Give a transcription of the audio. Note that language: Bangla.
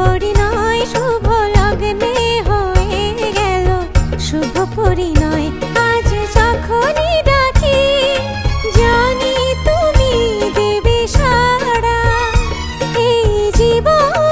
পরিণয় শুভ লগ্নে হয়ে গেল শুভ পরিণয়। আজ যখনই ডাকি জানি তুমি দেবে সাড়া, এই জীবন